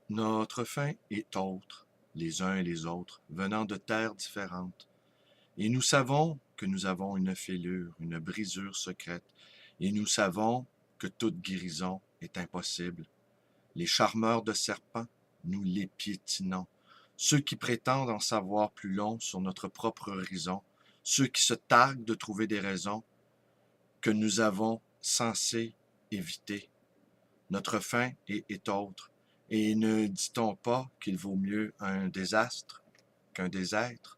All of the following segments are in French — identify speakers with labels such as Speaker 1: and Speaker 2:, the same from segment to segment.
Speaker 1: Notre fin est autre, les uns et les autres, venant de terres différentes. Et nous savons que nous avons une fêlure, une brisure secrète, et nous savons que toute guérison est impossible. Les charmeurs de serpents, nous les piétinons. Ceux qui prétendent en savoir plus long sur notre propre horizon, ceux qui se targuent de trouver des raisons que nous avons censé éviter. Notre fin est autre, et ne dit-on pas qu'il vaut mieux un désastre qu'un désêtre?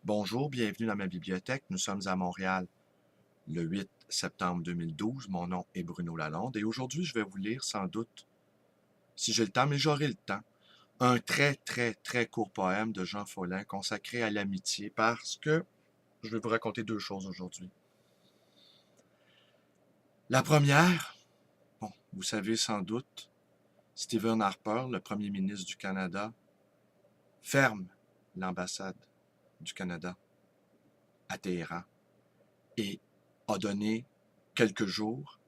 Speaker 1: Bonjour, bienvenue dans ma bibliothèque. Nous sommes à Montréal le 8 septembre 2012. Mon nom est Bruno Lalonde et aujourd'hui, je vais vous lire sans doute, si j'ai le temps, mais j'aurai le temps, un très court poème de Jean Follin consacré à l'amitié parce que je vais vous raconter deux choses aujourd'hui. La première, bon, vous savez sans doute, Stephen Harper, le premier ministre du Canada, ferme l'ambassade du Canada à Téhéran et a donné quelques jours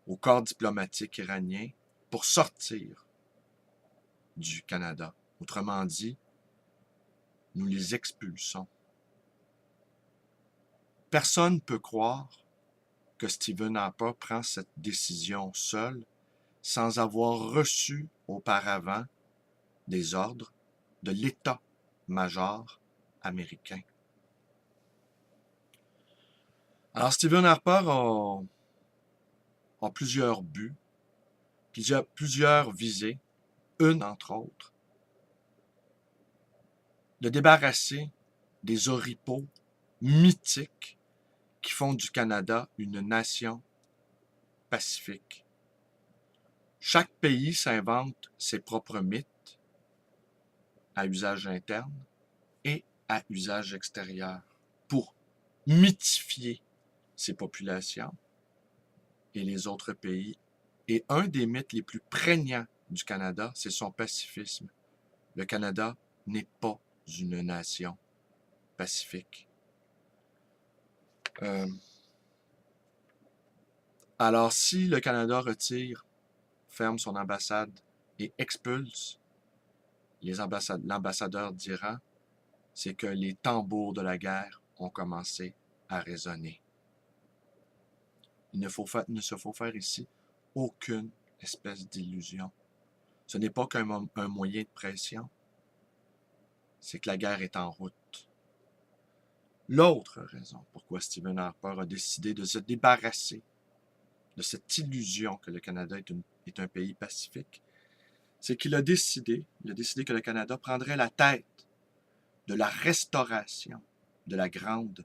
Speaker 1: au corps diplomatique iranien pour sortir du Canada. Autrement dit, nous les expulsons. Personne ne peut croire que Stephen Harper prend cette décision seul sans avoir reçu auparavant des ordres de l'état-major américain. Alors Stephen Harper a plusieurs buts, plusieurs visées, une entre autres, de débarrasser des oripeaux mythiques qui font du Canada une nation pacifique. Chaque pays s'invente ses propres mythes à usage interne et à usage extérieur pour mythifier ses populations et les autres pays. Et un des mythes les plus prégnants du Canada, c'est son pacifisme. Le Canada n'est pas une nation pacifique. Alors, si le Canada ferme son ambassade et expulse l'ambassadeur d'Iran, c'est que les tambours de la guerre ont commencé à résonner. Il ne se faut faire ici aucune espèce d'illusion. Ce n'est pas qu'un moyen de pression, c'est que la guerre est en route. L'autre raison pourquoi Stephen Harper a décidé de se débarrasser de cette illusion que le Canada est un pays pacifique, c'est qu'il a décidé que le Canada prendrait la tête de la restauration de la Grande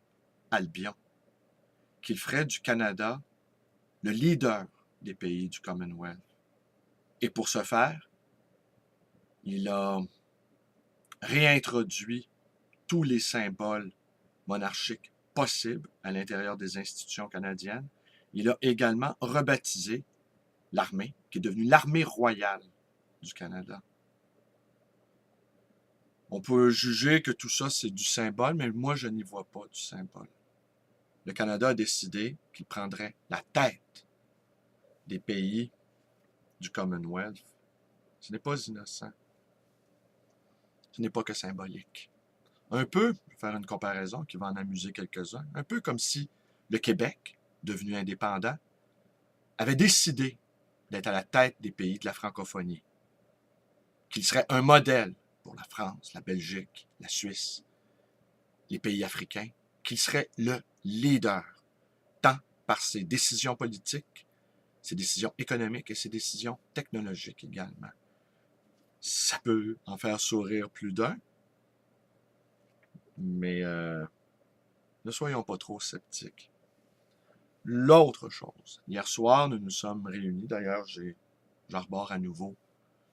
Speaker 1: Albion, qu'il ferait du Canada le leader des pays du Commonwealth. Et pour ce faire, il a réintroduit tous les symboles monarchiques possibles à l'intérieur des institutions canadiennes. Il a également rebaptisé l'armée, qui est devenue l'armée royale du Canada. On peut juger que tout ça, c'est du symbole, mais moi, je n'y vois pas du symbole. Le Canada a décidé qu'il prendrait la tête des pays du Commonwealth. Ce n'est pas innocent. Ce n'est pas que symbolique. Un peu, je vais faire une comparaison qui va en amuser quelques-uns, un peu comme si le Québec, devenu indépendant, avait décidé d'être à la tête des pays de la francophonie, qu'il serait un modèle pour la France, la Belgique, la Suisse, les pays africains, qu'il serait le leader, tant par ses décisions politiques, ses décisions économiques et ses décisions technologiques également. Ça peut en faire sourire plus d'un, mais ne soyons pas trop sceptiques. L'autre chose, hier soir, nous nous sommes réunis, d'ailleurs, j'arbore à nouveau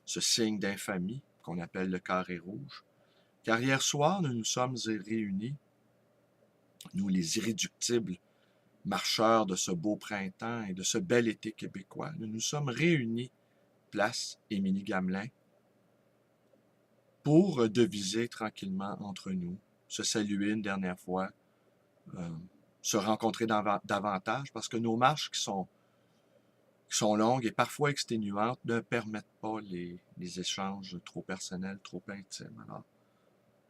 Speaker 1: ce signe d'infamie qu'on appelle le carré rouge, car hier soir, nous nous sommes réunis, nous les irréductibles marcheurs de ce beau printemps et de ce bel été québécois, nous nous sommes réunis place Émilie-Gamelin pour deviser tranquillement entre nous, se saluer une dernière fois, se rencontrer davantage, parce que nos marches qui sont qui sont longues et parfois exténuantes, ne permettent pas les échanges trop personnels, trop intimes. Alors,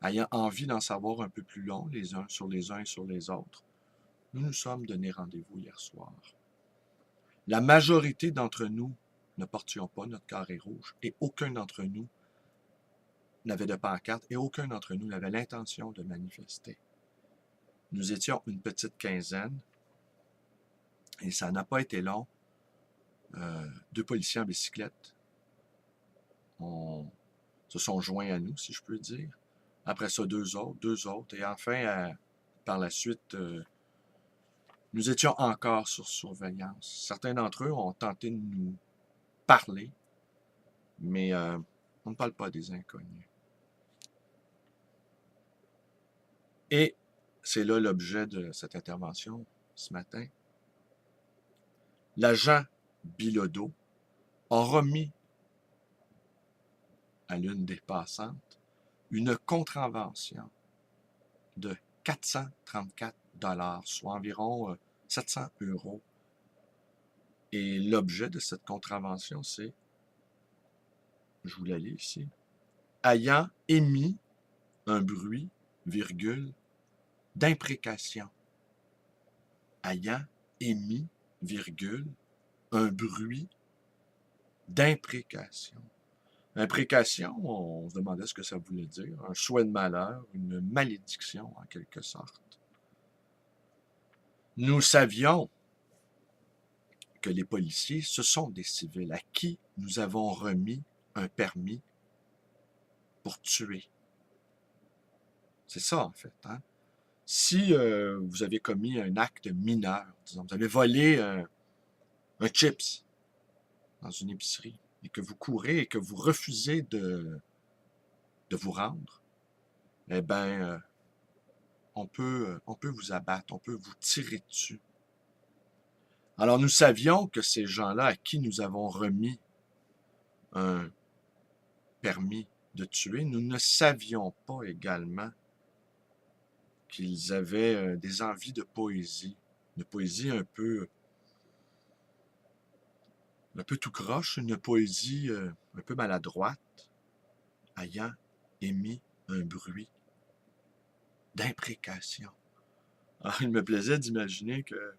Speaker 1: ayant envie d'en savoir un peu plus long, les uns et sur les autres, nous nous sommes donné rendez-vous hier soir. La majorité d'entre nous ne portions pas notre carré rouge et aucun d'entre nous n'avait de pancarte et aucun d'entre nous n'avait l'intention de manifester. Nous étions une petite quinzaine et ça n'a pas été long. 2 policiers en bicyclette se sont joints à nous, si je peux dire. Après ça, deux autres. Et enfin, par la suite, nous étions encore sur surveillance. Certains d'entre eux ont tenté de nous parler, mais on ne parle pas des inconnus. Et c'est là l'objet de cette intervention ce matin. L'agent Bilodeau a remis à l'une des passantes une contravention de 434 $, soit environ 700 €. Et l'objet de cette contravention, c'est, je vous la lis ici, ayant émis un bruit, virgule, d'imprécation. Ayant émis, virgule, un bruit d'imprécation. Imprécation, on se demandait ce que ça voulait dire. Un souhait de malheur, une malédiction en quelque sorte. Nous savions que les policiers, ce sont des civils à qui nous avons remis un permis pour tuer. C'est ça, en fait. Hein? Si vous avez commis un acte mineur, disons, vous avez volé un chips dans une épicerie et que vous courez et que vous refusez de vous rendre, eh bien, on peut vous abattre, on peut vous tirer dessus. Alors, nous savions que ces gens-là à qui nous avons remis un permis de tuer, nous ne savions pas également qu'ils avaient des envies de poésie un peu tout croche, une poésie un peu maladroite, ayant émis un bruit d'imprécation. Alors, il me plaisait d'imaginer que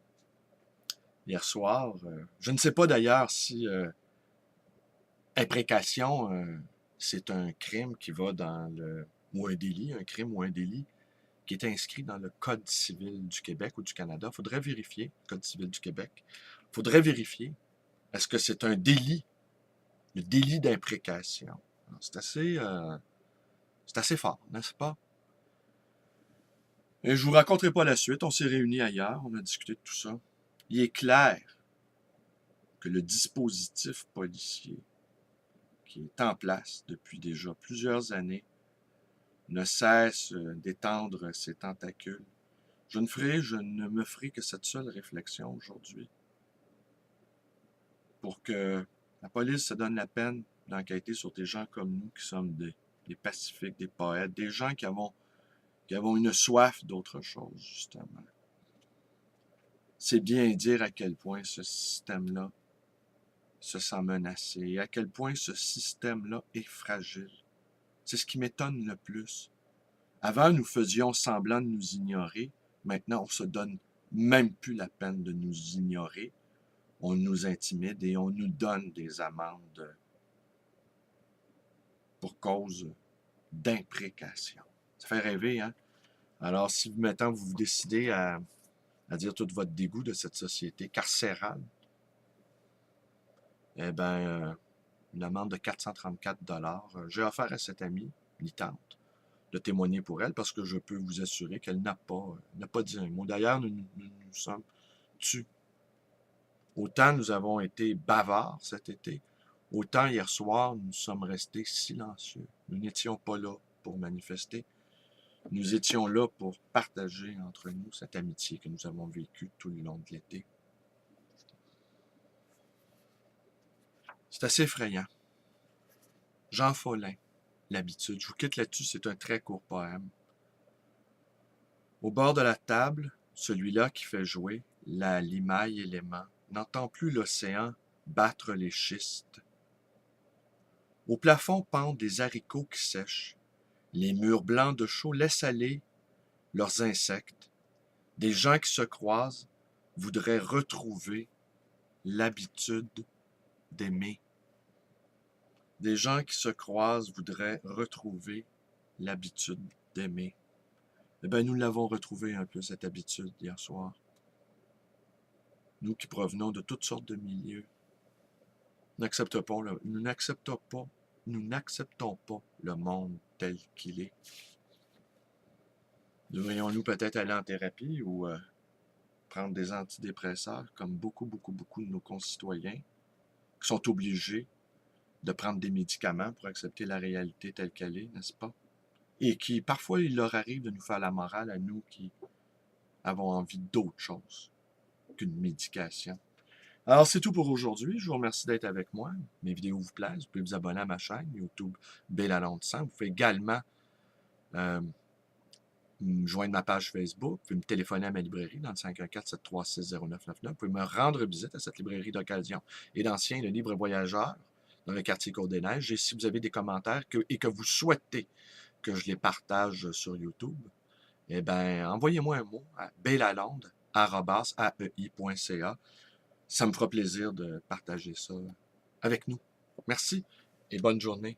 Speaker 1: hier soir, je ne sais pas d'ailleurs si imprécation, c'est un crime qui va dans le... ou un délit, un crime ou un délit qui est inscrit dans le Code civil du Québec ou du Canada. Il faudrait vérifier, Code civil du Québec. Il faudrait vérifier, est-ce que c'est un délit, le délit d'imprécation. C'est assez fort, n'est-ce pas? Et je vous raconterai pas la suite, on s'est réunis ailleurs, on a discuté de tout ça. Il est clair que le dispositif policier qui est en place depuis déjà plusieurs années ne cesse d'étendre ses tentacules. Je ne me ferai que cette seule réflexion aujourd'hui pour que la police se donne la peine d'enquêter sur des gens comme nous qui sommes des pacifiques, des poètes, des gens qui avons une soif d'autre chose, justement. C'est bien dire à quel point ce système-là se sent menacé et à quel point ce système-là est fragile. C'est ce qui m'étonne le plus. Avant, nous faisions semblant de nous ignorer. Maintenant, on se donne même plus la peine de nous ignorer. On nous intimide et on nous donne des amendes pour cause d'imprécation. Ça fait rêver, hein? Alors, si maintenant vous décidez à dire tout votre dégoût de cette société carcérale, eh bien, une amende de 434 $. J'ai offert à cette amie, militante, de témoigner pour elle parce que je peux vous assurer qu'elle n'a pas dit un mot. D'ailleurs, nous sommes tus. Autant nous avons été bavards cet été, autant hier soir, nous sommes restés silencieux. Nous n'étions pas là pour manifester. Nous étions là pour partager entre nous cette amitié que nous avons vécue tout le long de l'été. C'est assez effrayant. Jean Follin, l'habitude. Je vous quitte là-dessus, c'est un très court poème. Au bord de la table, celui-là qui fait jouer la limaille et l'aimant n'entend plus l'océan battre les schistes. Au plafond pendent des haricots qui sèchent. Les murs blancs de chaux laissent aller leurs insectes. Des gens qui se croisent voudraient retrouver l'habitude d'aimer. Des gens qui se croisent voudraient retrouver l'habitude d'aimer. Eh bien, nous l'avons retrouvé un peu, cette habitude, hier soir. Nous qui provenons de toutes sortes de milieux, nous n'acceptons pas le monde tel qu'il est. Devrions-nous peut-être aller en thérapie ou prendre des antidépresseurs comme beaucoup de nos concitoyens qui sont obligés de prendre des médicaments pour accepter la réalité telle qu'elle est, n'est-ce pas? Et qui, parfois, il leur arrive de nous faire la morale à nous qui avons envie d'autre chose qu'une médication. Alors, c'est tout pour aujourd'hui. Je vous remercie d'être avec moi. Mes vidéos vous plaisent. Vous pouvez vous abonner à ma chaîne YouTube Bélalonde 100. Vous pouvez également me joindre ma page Facebook. Vous pouvez me téléphoner à ma librairie dans le 514-736-0999. Vous pouvez me rendre visite à cette librairie d'occasion et d'anciens, le Libre Voyageur, dans le quartier Côte-des-Neiges. Et si vous avez des commentaires et que vous souhaitez que je les partage sur YouTube, eh bien, envoyez-moi un mot à belalonde@aei.ca. Ça me fera plaisir de partager ça avec nous. Merci et bonne journée.